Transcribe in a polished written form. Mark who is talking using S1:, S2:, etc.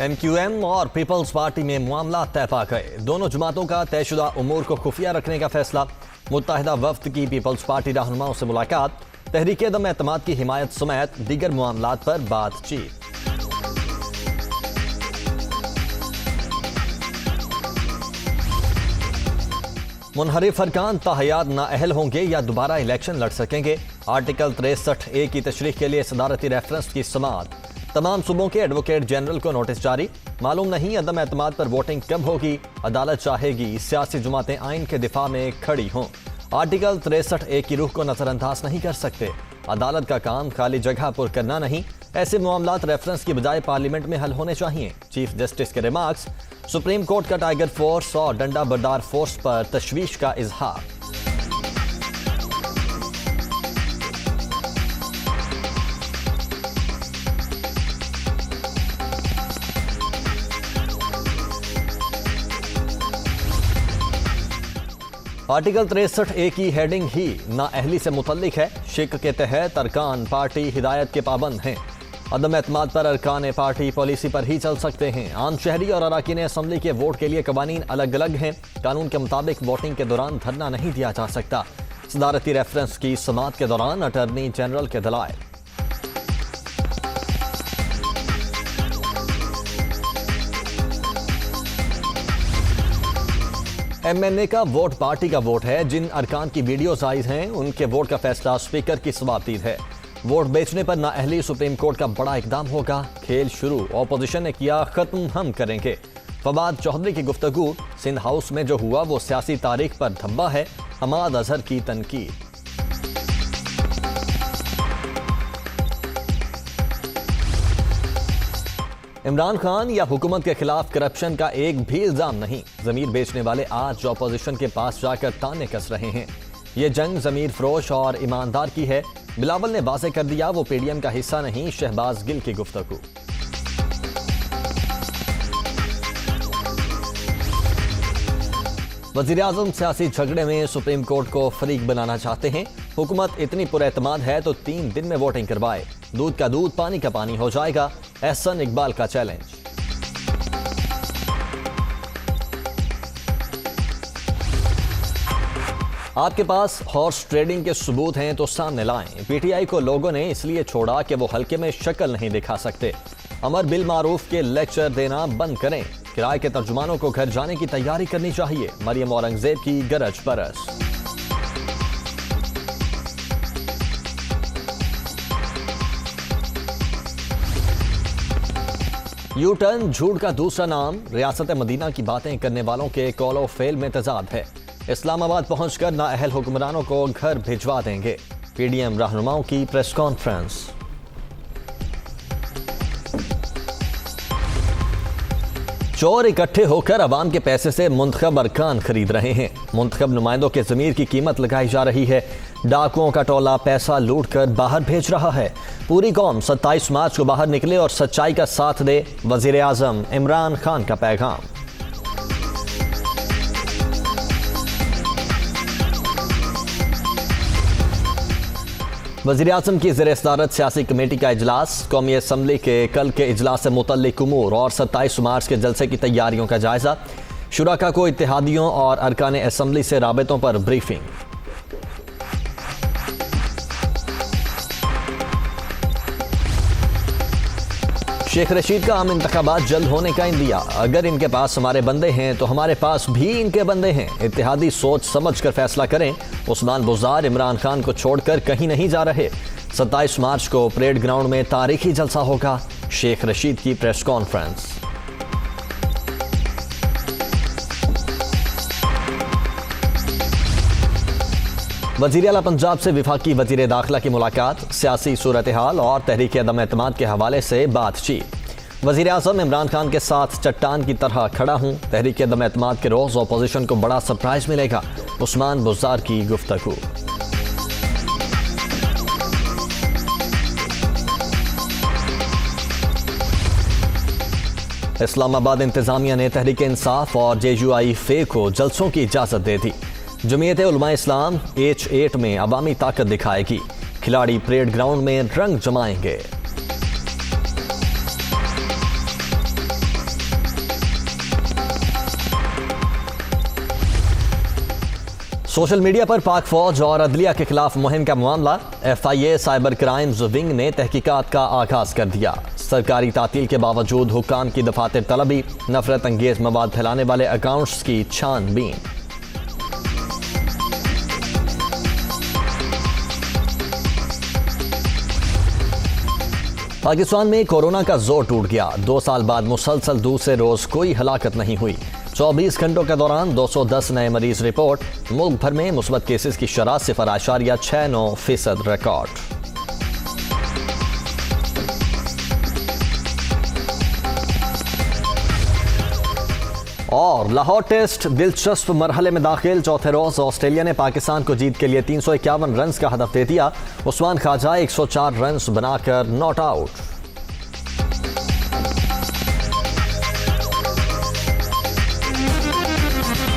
S1: MQM और peoples party में मामला तय पा गए। दोनों जमातों का तयशुदा उमूर को खुफिया रखने का फैसला। मुत्तहिदा वफ्द की पीपल्स पार्टी रहनुमाओं से मुलाकात। तहरीक दम एतमाद की हिमायत समेत दीगर मामलात पर बातचीत। मुनहरिफ अरकान ताहयात नाअहल होंगे या दोबारा इलेक्शन लड़ सकेंगे। आर्टिकल 63A की तशरीह के लिए सदारती रेफरेंस की समाअत। तमाम सूबों के एडवोकेट जनरल को नोटिस जारी। मालूम नहीं अदम एतमाद पर वोटिंग कब होगी। अदालत चाहेगी सियासी जमातें आइन के दिफा में खड़ी हों। आर्टिकल 63A की रूह को नजरअंदाज नहीं कर सकते। अदालत का काम खाली जगह पर करना नहीं। ऐसे मामलात रेफरेंस की बजाय पार्लियामेंट में हल होने चाहिए। चीफ जस्टिस के रिमार्क्स। सुप्रीम कोर्ट का टाइगर फोर्स और डंडा बरदार फोर्स पर तशवीश का इजहार। आर्टिकल 63A की हेडिंग ही नाअहली से मुतल्लिक है। शिक के तहत अरकान पार्टी हिदायत के पाबंद हैं। अदम एतमाद पर अरकान पार्टी पॉलिसी पर ही चल सकते हैं। आम शहरी और अराकीन असम्बली के वोट के लिए कवानीन अलग अलग हैं। कानून के मुताबिक वोटिंग के दौरान धरना नहीं दिया जा सकता। सदारती रेफरेंस की समाअत के दौरान अटॉर्नी जनरल के दलाइल। MNA का वोट पार्टी का वोट है। जिन अरकान की वीडियो साइज हैं उनके वोट का फैसला स्पीकर की सवाबदीद है। वोट बेचने पर नाअहली सुप्रीम कोर्ट का बड़ा इकदाम होगा। खेल शुरू ऑपोजिशन ने किया, खत्म हम करेंगे। फवाद चौधरी की गुफ्तगू। सिंध हाउस में जो हुआ वो सियासी तारीख पर धब्बा है। हमाद अजहर की तनकीद। इमरान खान या हुकूमत के खिलाफ करप्शन का एक भी इल्जाम नहीं। जमीर बेचने वाले आज ऑपोजिशन के पास जाकर ताने कस रहे हैं। ये जंग जमीर फरोश और ईमानदार की है। बिलावल ने वाज़े कर दिया वो PDM का हिस्सा नहीं। शहबाज गिल की गुफ्तगू। वज़ीर आज़म सियासी झगड़े में सुप्रीम कोर्ट को फरीक बनाना चाहते हैं। हुकूमत इतनी पुरएतमाद है तो 3 दिन में वोटिंग करवाए। दूध का दूध पानी का पानी हो जाएगा। एहसन इकबाल का चैलेंज। आपके पास हॉर्स ट्रेडिंग के सबूत हैं तो सामने लाएं। PTI को लोगों ने इसलिए छोड़ा कि वो हल्के में शक्ल नहीं दिखा सकते। अमर बिल मारूफ के लेक्चर देना बंद करें। किराए के तर्जुमानों को घर जाने की तैयारी करनी चाहिए। मरियम औरंगजेब की गरज बरस। यू टर्न झूठ का दूसरा नाम। रियासत मदीना की बातें करने वालों के कॉल ऑफ फेल में तजाद है। इस्लामाबाद पहुंचकर नाअहल हुक्मरानों को घर भिजवा देंगे। PDM रहनुमाओं की प्रेस कॉन्फ्रेंस। चोर इकट्ठे होकर अवाम के पैसे से मुंतखब अरकान खरीद रहे हैं। मुंतखब नुमाइंदों के ज़मीर की कीमत लगाई जा रही है। डाकुओं का टोला पैसा लूट कर बाहर भेज रहा है। पूरी कौम 27 मार्च को बाहर निकले और सच्चाई का साथ दे। वज़ीर आज़म इमरान खान का पैगाम। वज़ीर आज़म की ज़ेर सदारत सियासी कमेटी का इजलास। कौमी असम्बली के कल के इजलास से मुतल्लिक उमूर और 27 मार्च के जलसे की तैयारियों का जायजा। शुराका को इत्तेहादियों और अरकान असम्बली से राबितों पर ब्रीफिंग। शेख रशीद का आम इंतखाबात जल्द होने का इंदिया। अगर इनके पास हमारे बंदे हैं तो हमारे पास भी इनके बंदे हैं। इत्तेहादी सोच समझ कर फैसला करें। उस्मान बुज़दार इमरान खान को छोड़कर कहीं नहीं जा रहे। 27 मार्च को परेड ग्राउंड में तारीखी जलसा होगा। शेख रशीद की प्रेस कॉन्फ्रेंस। वज़ीर आला पंजाब से वफाकी वज़ीर दाखिला की मुलाकात। सियासी सूरत हाल और तहरीक अदम एतमाद के हवाले से बातचीत। वज़ीर आज़म इमरान खान के साथ चट्टान की तरह खड़ा हूँ। तहरीक अदम एतमाद के रोज़ अपोजिशन को बड़ा सरप्राइज मिलेगा। उस्मान बुज़दार की गुफ्तगू। इस्लामाबाद इंतजामिया ने तहरीक इंसाफ और JUI फे को जलसों की इजाज़त दे दी। जमीयत उलमा इस्लाम H8 में अवामी ताकत दिखाएगी। खिलाड़ी परेड ग्राउंड में रंग जमाएंगे। सोशल मीडिया पर पाक फौज और अदलिया के खिलाफ मुहिम का मामला। FIA साइबर क्राइम्स विंग ने तहकीकात का आगाज कर दिया। सरकारी तातील के बावजूद हुक्काम की दफातर तलबी, नफरत अंगेज मवाद फैलाने वाले अकाउंट्स की छानबीन। पाकिस्तान में कोरोना का जोर टूट गया। 2 साल बाद मुसलसल दूसरे रोज कोई हलाकत नहीं हुई। 24 घंटों के दौरान 210 नए मरीज रिपोर्ट। मुल्क भर में मुस्बत केसेस की शरह 0.69% रिकॉर्ड। और लाहौर टेस्ट दिलचस्प मरहले में दाखिल। चौथे रोज ऑस्ट्रेलिया ने पाकिस्तान को जीत के लिए 351 रन का हदफ दे दिया। उस्मान ख्वाजा 104 रन बनाकर नॉट आउट।